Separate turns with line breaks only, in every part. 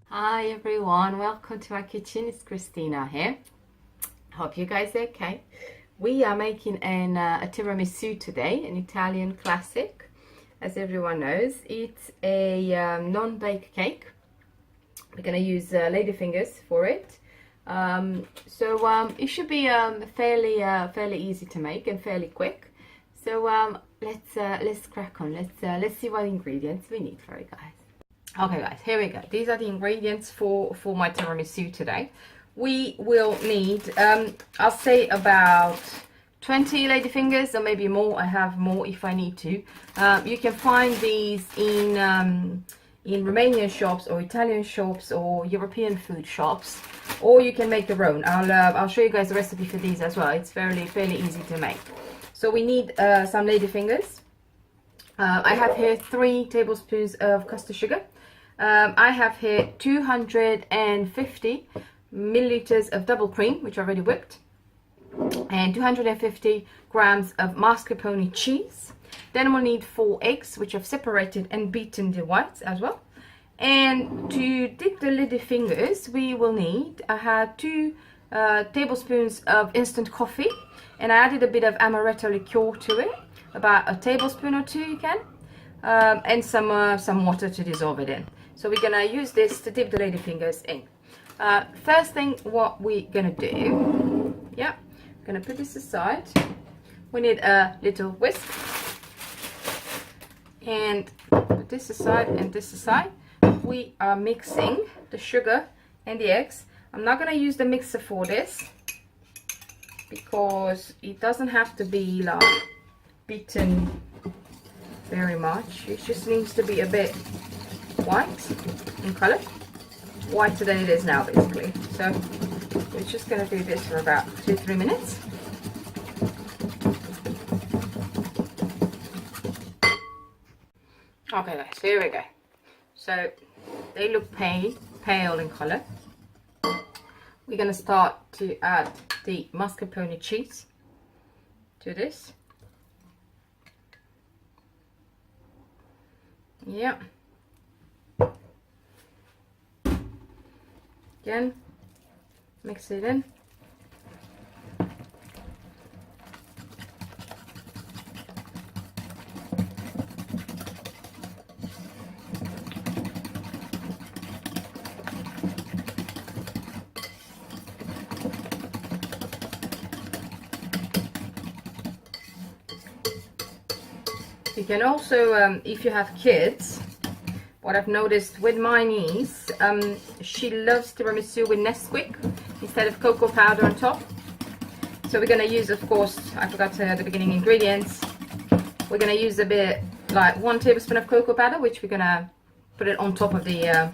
Hi everyone, welcome to my kitchen. It's Cristina here. Hope you guys are okay. We are making a tiramisu today, an Italian classic. As everyone knows, it's a non-bake cake. We're going to use ladyfingers for it. It should be fairly easy to make and fairly quick. So let's crack on. Let's see what ingredients we need for it, guys. Okay guys, here we go. These are the ingredients for my tiramisu today. We will need, I'll say about 20 ladyfingers or maybe more. I have more if I need to. You can find these in Romanian shops or Italian shops or European food shops, or you can make your own. I'll show you guys the recipe for these as well. It's fairly easy to make. So we need some ladyfingers. I have here 3 tablespoons of custard sugar. I have here 250 milliliters of double cream, which I already whipped, and 250 grams of mascarpone cheese. Then we'll need 4 eggs, which I've separated and beaten the whites as well. And to dip the ladyfingers, we will need, I had 2 tablespoons of instant coffee, and I added a bit of amaretto liqueur to it, about a tablespoon or 2 you can, and some water to dissolve it in. So we're gonna use this to dip the ladyfingers in. First thing, what we're gonna do, yeah, gonna put this aside. We need a little whisk, and put this aside and this aside. We are mixing the sugar and the eggs. I'm not gonna use the mixer for this because it doesn't have to be like beaten very much. It just needs to be a bit white in color, whiter than it is now basically. So we're just going to do this for about 2-3 minutes. Okay guys, here we go. So they look pale in color. We're going to start to add the mascarpone cheese to this. Yeah. Again, mix it in. You can also, if you have kids, what I've noticed with my niece, she loves tiramisu with Nesquik instead of cocoa powder on top. So we're going to use, of course, I forgot to say at the beginning, ingredients. We're going to use a bit, like 1 tablespoon of cocoa powder, which we're going to put it on top of the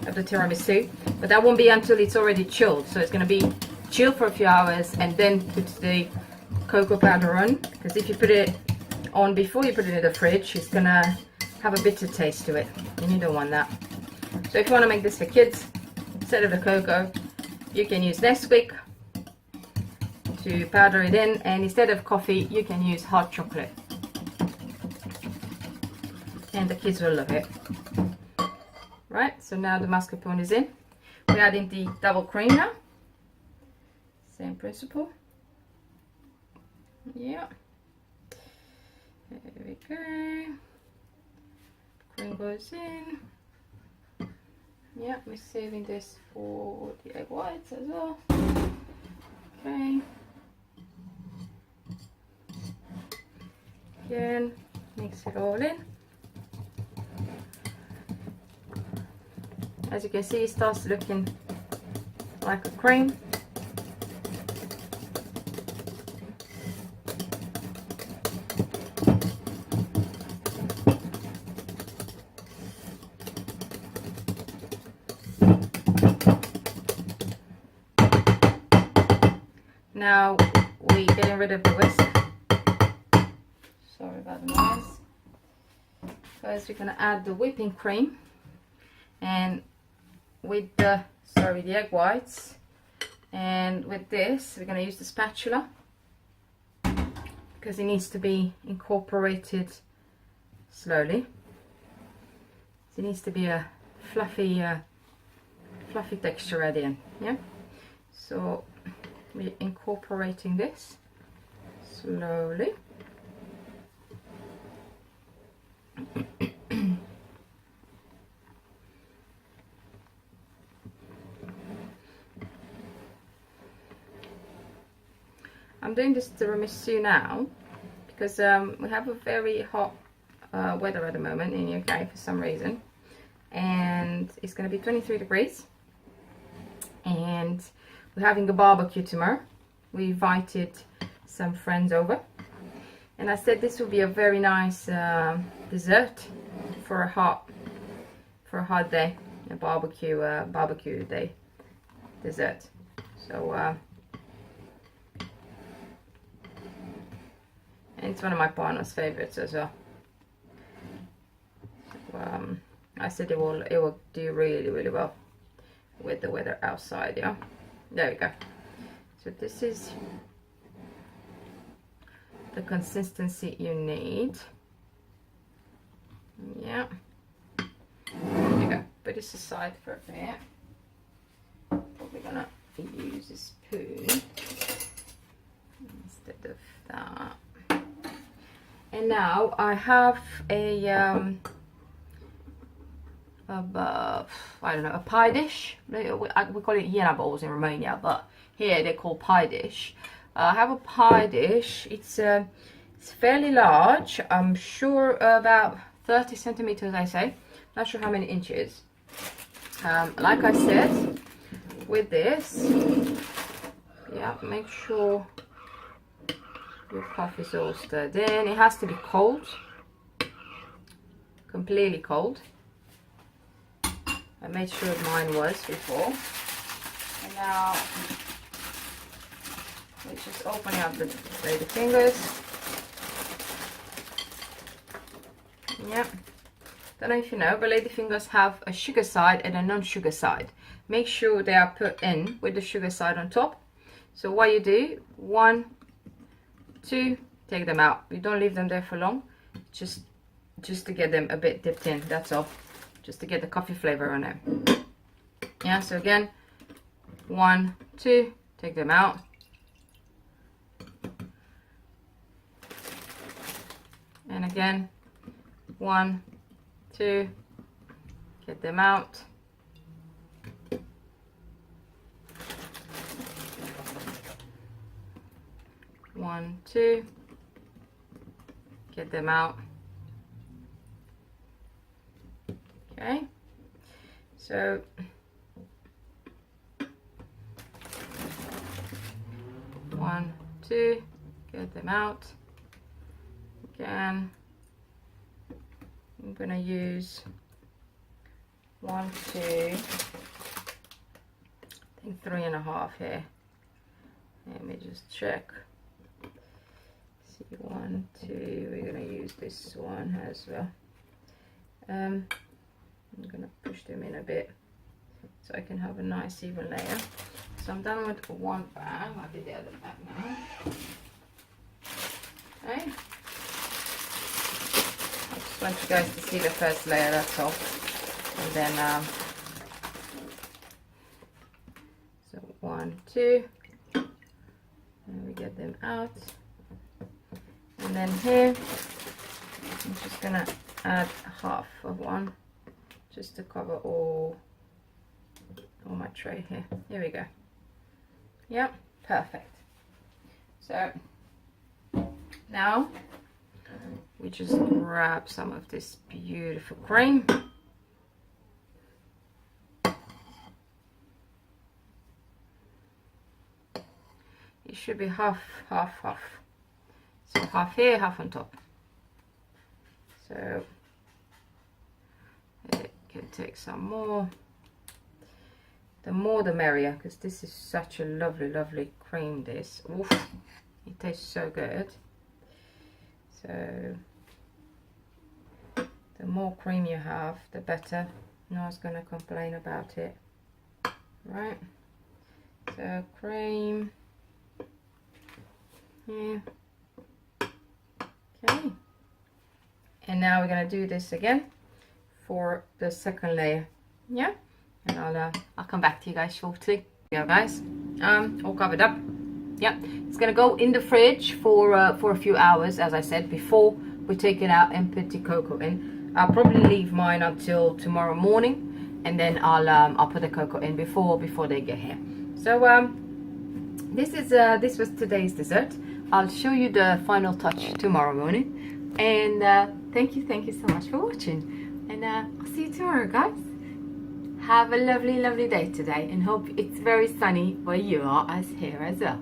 tiramisu. But that won't be until it's already chilled. So it's going to be chilled for a few hours and then put the cocoa powder on. Because if you put it on before you put it in the fridge, it's going to have a bitter taste to it, and you don't want that. So if you want to make this for kids, instead of the cocoa, you can use Nesquik to powder it in, and instead of coffee, you can use hot chocolate. And the kids will love it. Right, so now the mascarpone is in. We're adding the double cream now. Same principle. Yeah. There we go. Cream goes in. Yeah, we're saving this for the egg whites as well. Okay. Again, mix it all in. As you can see, it starts looking like a cream. Now we're getting rid of the whisk. Sorry about the noise. First we're going to add the whipping cream, and with the egg whites, and with this we're going to use the spatula because it needs to be incorporated slowly. It needs to be a fluffy fluffy texture at the end. Yeah, so we're incorporating this slowly. I'm doing this tiramisu now because we have a very hot weather at the moment in the UK for some reason, and it's going to be 23 degrees, and we're having a barbecue tomorrow. We invited some friends over, and I said this would be a very nice dessert for a hot day, a barbecue day dessert. So and it's one of my partner's favorites as well. So, I said it will do really well with the weather outside. Yeah, there we go. So this is the consistency you need. Yeah, there you go. Put this aside for a bit. Probably gonna use a spoon instead of that. And now I have a I don't know, a pie dish. We call it yena bowls in Romania, but here they call pie dish. I have a pie dish. It's fairly large. I'm sure about 30 centimeters. I say, not sure how many inches. Like I said, with this, yeah, make sure your coffee is all stirred in. It has to be cold, completely cold. I made sure mine was before. And now we're just opening up the lady fingers. Yeah. Don't know if you know, but lady fingers have a sugar side and a non-sugar side. Make sure they are put in with the sugar side on top. So what you do, 1, 2, take them out. You don't leave them there for long, just to get them a bit dipped in, that's all, just to get the coffee flavor on it. Yeah, so again, 1, 2, take them out. And again, 1, 2, get them out. One, 2, get them out. Okay, so one, 2, get them out. Again, I'm gonna use 1, 2, I think 3.5 here. Let me just check. 1, 2, we're going to use this one as well. I'm going to push them in a bit so I can have a nice even layer. So I'm done with one bag. I'll do the other bag now. Okay. I just want you guys to see the first layer, that's all. And then, so 1, 2, and we get them out. And then here, I'm just gonna add half of one, just to cover all my tray here. Here we go. Yep, perfect. So now we just grab some of this beautiful cream. It should be half. So half here, half on top. So it can take some more. The more the merrier, because this is such a lovely cream. This, oof, it tastes so good. So the more cream you have, the better. No one's gonna complain about it, right? So cream. Yeah. Okay, and And now we're gonna do this again for the second layer. Yeah, and I'll come back to you guys shortly. Yeah, guys, all covered up. Yeah, it's gonna go in the fridge for a few hours, as I said before. We take it out and put the cocoa in. I'll probably leave mine until tomorrow morning, and then I'll put the cocoa in before they get here. So this was today's dessert. I'll show you the final touch tomorrow morning. And thank you so much for watching. And I'll see you tomorrow, guys. Have a lovely day today, and hope it's very sunny where you are as here as well.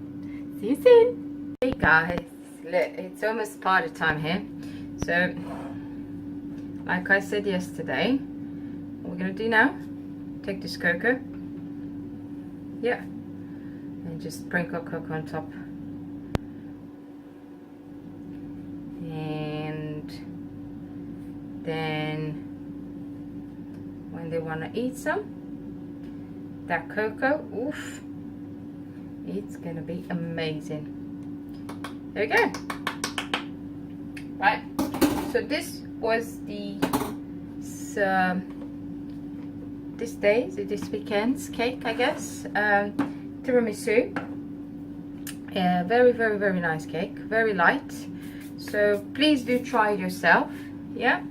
See you soon. Hey guys, look, it's almost party time here. So, like I said yesterday, what we're gonna do now, take this cocoa, yeah, and just sprinkle cocoa on top. And then when they want to eat some, that cocoa, oof, it's gonna be amazing. There we go. Right, so this was this weekend's cake, I guess. Tiramisu. Yeah, very nice cake, very light. So please do try it yourself, yeah,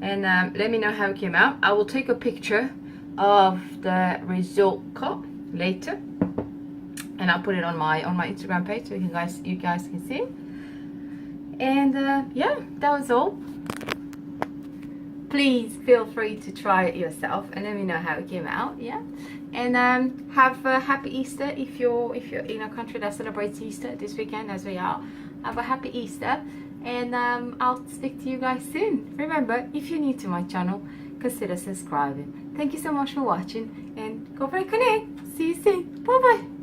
and let me know how it came out. I will take a picture of the result cup later, and I'll put it on my Instagram page so you guys can see. And yeah, that was all. Please feel free to try it yourself and let me know how it came out, yeah. And have a happy Easter if you're in a country that celebrates Easter this weekend, as we are. Have a happy Easter, and I'll speak to you guys soon. Remember, if you're new to my channel, consider subscribing. Thank you so much for watching, and go break a egg. See you soon. Bye bye.